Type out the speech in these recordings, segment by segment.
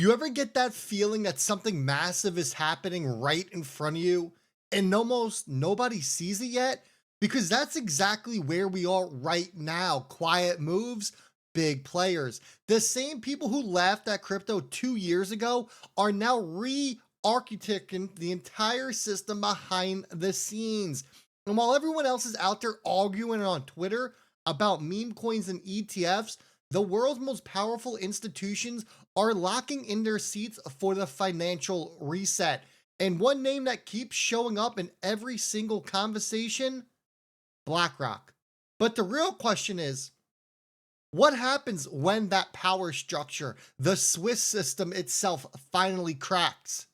You ever get that feeling that something massive is happening right in front of you and almost nobody sees it yet? Because that's exactly where we are right now. Quiet moves, big players. The same people who laughed at crypto 2 years ago are now re-architecting the entire system behind the scenes. And while everyone else is out there arguing on Twitter about meme coins and ETFs, the world's most powerful institutions are locking in their seats for the financial reset. And one name that keeps showing up in every single conversation, BlackRock. But the real question is, what happens when that power structure, the Swiss system itself, finally cracks?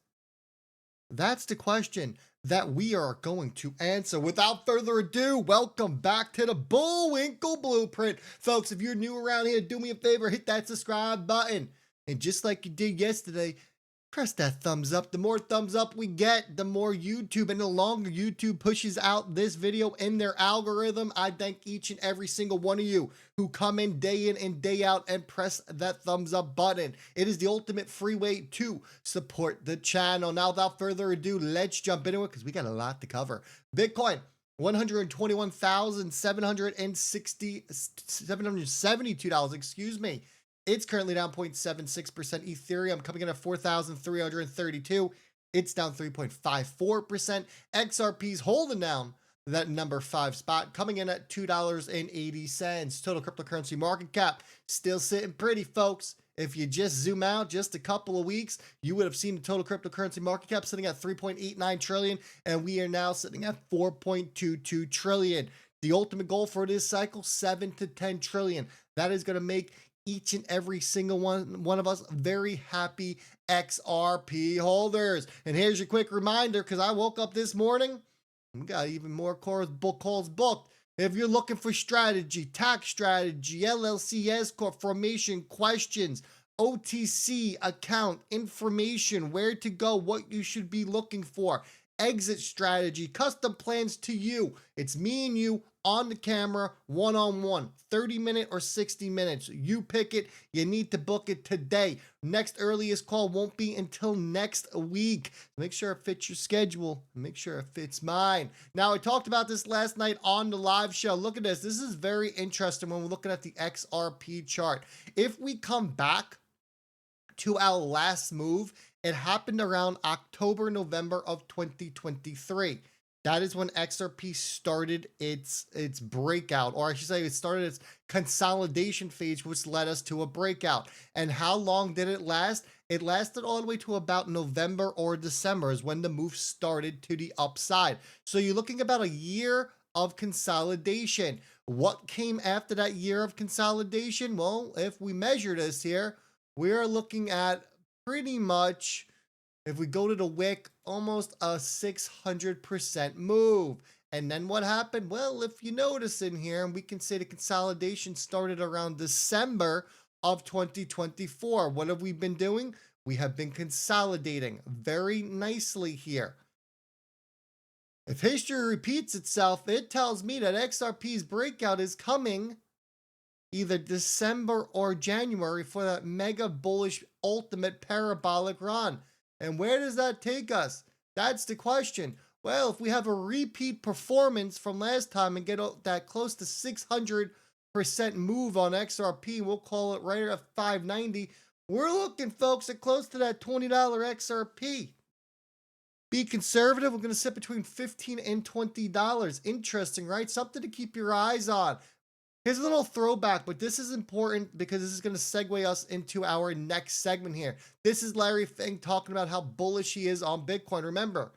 That's the question that we are going to answer. Without further ado, welcome back to the Bullwinkle Blueprint. Folks, if you're new around here, do me a favor, hit that subscribe button. And just like you did yesterday, press that thumbs up. The more thumbs up we get, the more YouTube, and the longer YouTube pushes out this video in their algorithm. I thank each and every single one of you who come in and day out and press that thumbs up button. It is the ultimate free way to support the channel. Now, without further ado, let's jump into it because we got a lot to cover. Bitcoin, $772, excuse me. It's currently down 0.76%. Ethereum coming in at 4,332. It's down 3.54%. XRP's holding down that number 5 spot, coming in at $2.80. Total cryptocurrency market cap still sitting pretty, folks. If you just zoom out just a couple of weeks, you would have seen the total cryptocurrency market cap sitting at 3.89 trillion, and we are now sitting at 4.22 trillion. The ultimate goal for this cycle, 7 to 10 trillion. That is going to make each and every single one of us very happy XRP holders. And here's your quick reminder, because I woke up this morning, we got even more calls booked. If you're looking for strategy, tax strategy, LLC, S Corp formation questions, OTC account information, where to go, what you should be looking for, exit strategy, custom plans to you. It's me and you on the camera, one-on-one, 30-minute or 60 minutes. You pick it. You need to book it today. Next earliest call won't be until next week. Make sure it fits your schedule. Make sure it fits mine. Now, I talked about this last night on the live show. Look at this. This is very interesting when we're looking at the XRP chart. If we come back to our last move, it happened around October, November of 2023. That is when XRP started its breakout, or I should say it started its consolidation phase, which led us to a breakout. And how long did it last? It lasted all the way to about November or December is when the move started to the upside. So you're looking about a year of consolidation. What came after that year of consolidation? Well, if we measure this here, we are looking at pretty much, if we go to the wick, almost a 600% move. And then what happened? Well, if you notice in here, we can say the consolidation started around December of 2024. What have we been doing? We have been consolidating very nicely here. If history repeats itself, it tells me that XRP's breakout is coming either December or January for that mega bullish ultimate parabolic run. And where does that take us? That's the question. Well, if we have a repeat performance from last time and get that close to 600% move on XRP, we'll call it right at 590. We're looking, folks, at close to that $20 XRP. Be conservative. We're going to sit between $15 and $20. Interesting, right? Something to keep your eyes on. Here's a little throwback, but this is important because this is going to segue us into our next segment here. This is Larry Fink talking about how bullish he is on Bitcoin. Remember,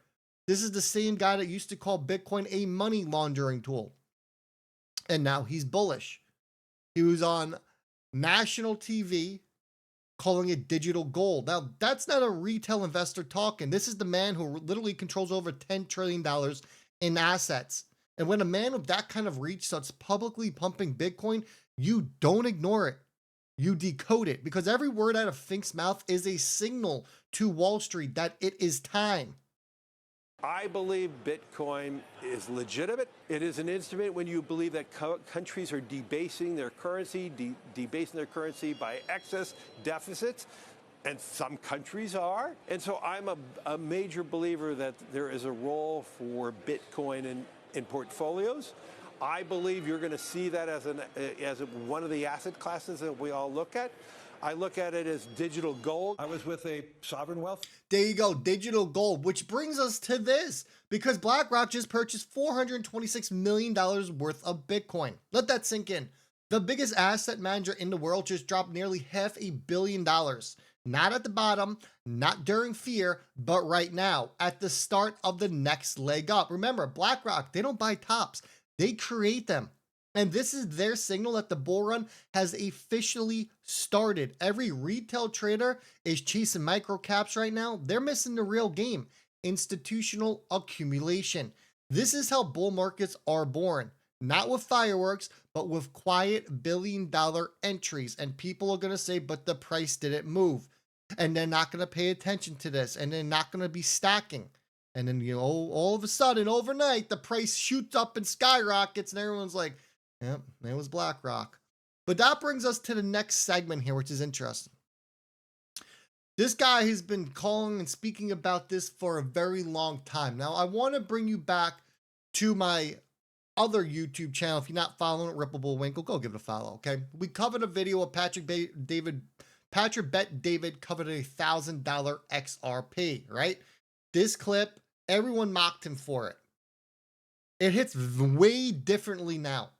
this is the same guy that used to call Bitcoin a money laundering tool. And now he's bullish. He was on national TV calling it digital gold. Now, that's not a retail investor talking. This is the man who literally controls over $10 trillion in assets. And when a man with that kind of reach starts publicly pumping Bitcoin, you don't ignore it. You decode it, because every word out of Fink's mouth is a signal to Wall Street that it is time. I believe Bitcoin is legitimate. It is an instrument when you believe that countries are debasing their currency, debasing their currency by excess deficits. and some countries are. And so I'm a major believer that there is a role for Bitcoin in portfolios. I believe you're going to see that as one of the asset classes that we all look at. I look at it as digital gold. I was with a sovereign wealth. There you go, digital gold, which brings us to this, because BlackRock just purchased $426 million worth of Bitcoin. Let that sink in. The biggest asset manager in the world just dropped nearly $500 million. Not at the bottom, not during fear, but right now, at the start of the next leg up. Remember, BlackRock, they don't buy tops, they create them. And this is their signal that the bull run has officially started. Every retail trader is chasing micro caps right now. They're missing the real game, institutional accumulation. This is how bull markets are born. Not with fireworks, but with quiet billion-dollar entries. And people are going to say, but the price didn't move. And they're not going to pay attention to this. And they're not going to be stacking. And then, all of a sudden, overnight, the price shoots up and skyrockets. And everyone's like, yep, it was BlackRock. But that brings us to the next segment here, which is interesting. This guy has been calling and speaking about this for a very long time. Now, I want to bring you back to my other YouTube channel. If you're not following it, Ripple Bullwinkle, go give it a follow, okay? We covered a video of Patrick Bet David covered a $1,000 XRP, right? This clip, everyone mocked him for it. It hits way differently now.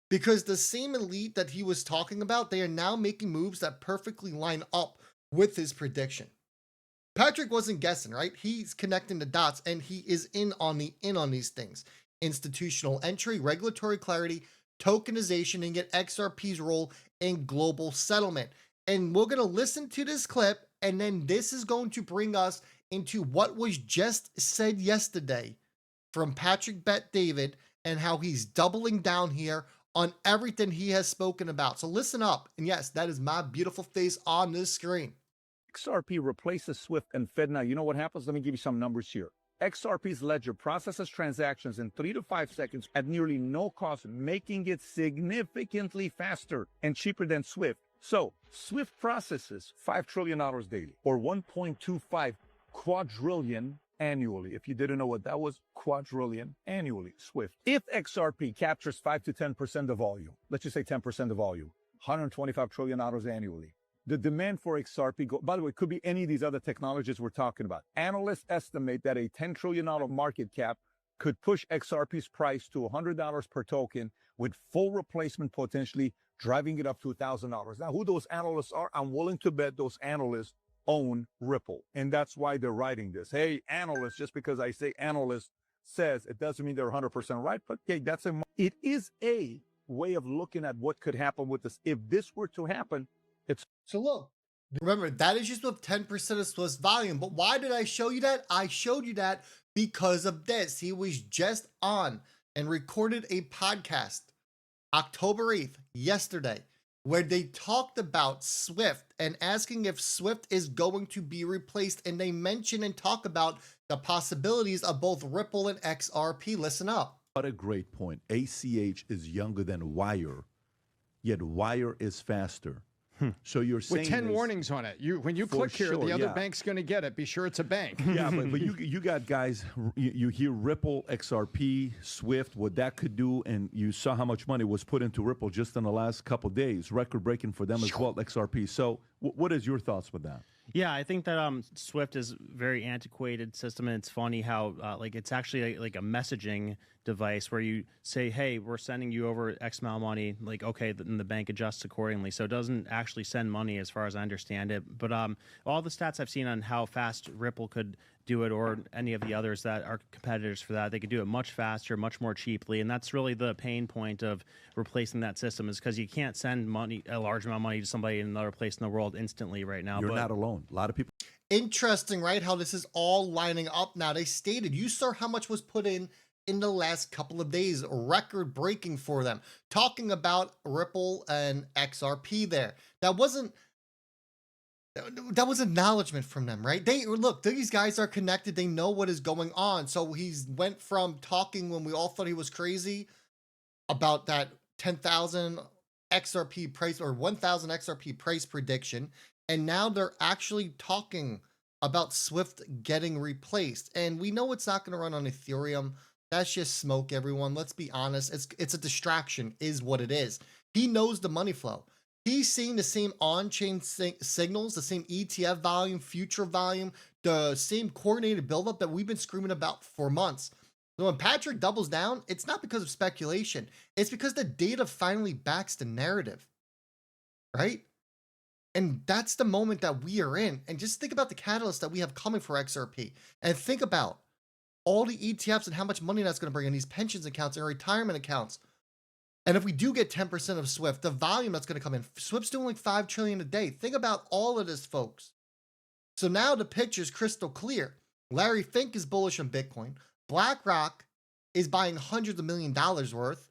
Because the same elite that he was talking about, they are now making moves that perfectly line up with his prediction. Patrick wasn't guessing, right? He's connecting the dots, and he is in on these things. Institutional entry, regulatory clarity, tokenization, and get XRP's role in global settlement. And we're going to listen to this clip, and then this is going to bring us into what was just said yesterday from Patrick Bet David and how he's doubling down here on everything he has spoken about. So listen up. And yes, that is my beautiful face on this screen. XRP replaces SWIFT and Fed. Now, you know what happens? Let me give you some numbers here. XRP's ledger processes transactions in 3 to 5 seconds at nearly no cost, making it significantly faster and cheaper than SWIFT. So, SWIFT processes $5 trillion daily, or 1.25 quadrillion annually. If you didn't know what that was, quadrillion annually, SWIFT. If XRP captures 5 to 10% of volume, let's just say 10% of volume, $125 trillion annually. The demand for XRP, by the way, could be any of these other technologies we're talking about. Analysts estimate that a $10 trillion market cap could push XRP's price to $100 per token, with full replacement potentially driving it up to $1,000. Now, who those analysts are, I'm willing to bet those analysts own Ripple. And that's why they're writing this. Hey, analysts, just because I say analyst says, it doesn't mean they're 100% right, but hey, it is a way of looking at what could happen with this. If this were to happen, So look, remember, that is just with 10% of Swiss volume. But why did I show you that? I showed you that because of this. He was just on and recorded a podcast October 8th, yesterday, where they talked about Swift and asking if Swift is going to be replaced. And they mention and talk about the possibilities of both Ripple and XRP. Listen up. What a great point. ACH is younger than Wire, yet Wire is faster. So you're saying with 10 warnings on it. When you click here, the other yeah. bank's going to get it. Be sure it's a bank. Yeah, but you got guys, you hear Ripple, XRP, Swift, what that could do, and you saw how much money was put into Ripple just in the last couple of days, record-breaking for them as well, XRP. So what is your thoughts with that? Yeah, I think that Swift is a very antiquated system, and it's funny how like it's actually like a messaging device where you say, hey, we're sending you over X amount of money, like, okay, then the bank adjusts accordingly. So it doesn't actually send money as far as I understand it. But all the stats I've seen on how fast Ripple could do it, or any of the others that are competitors for that, they could do it much faster, much more cheaply. And that's really the pain point of replacing that system, is because you can't send money, a large amount of money, to somebody in another place in the world instantly right now. You're not alone. A lot of people. Interesting, right? How this is all lining up now. They stated, you saw how much was put in the last couple of days, record breaking for them, talking about Ripple and XRP there. That was acknowledgement from them, right? They look, these guys are connected. They know what is going on. So he's went from talking when we all thought he was crazy about that 10,000 XRP price or 1,000 XRP price prediction. And now they're actually talking about Swift getting replaced. And we know it's not going to run on Ethereum. That's just smoke, everyone. Let's be honest. It's a distraction, is what it is. He knows the money flow. He's seeing the same on-chain signals, the same ETF volume, future volume, the same coordinated buildup that we've been screaming about for months. So when Patrick doubles down, it's not because of speculation. It's because the data finally backs the narrative, right? And that's the moment that we are in. And just think about the catalyst that we have coming for XRP. And think about all the ETFs and how much money that's going to bring in these pensions accounts and retirement accounts. And if we do get 10% of Swift, the volume that's going to come in, Swift's doing like 5 trillion a day. Think about all of this, folks. So now the picture is crystal clear. Larry Fink is bullish on Bitcoin. BlackRock is buying hundreds of $millions worth.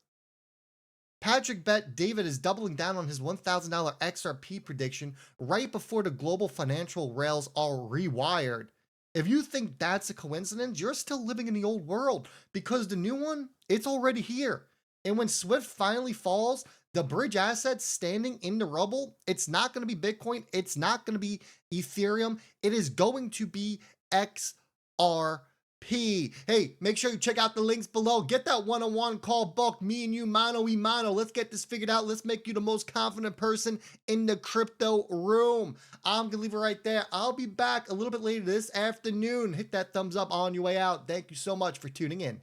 Patrick Bet David is doubling down on his $1,000 XRP prediction right before the global financial rails are rewired. If you think that's a coincidence, you're still living in the old world, because the new one, it's already here. And when Swift finally falls, the bridge assets standing in the rubble, it's not going to be Bitcoin. It's not going to be Ethereum. It is going to be XRP. Hey, make sure you check out the links below. Get that one-on-one call booked. Me and you, mano y mano. Let's get this figured out. Let's make you the most confident person in the crypto room. I'm going to leave it right there. I'll be back a little bit later this afternoon. Hit that thumbs up on your way out. Thank you so much for tuning in.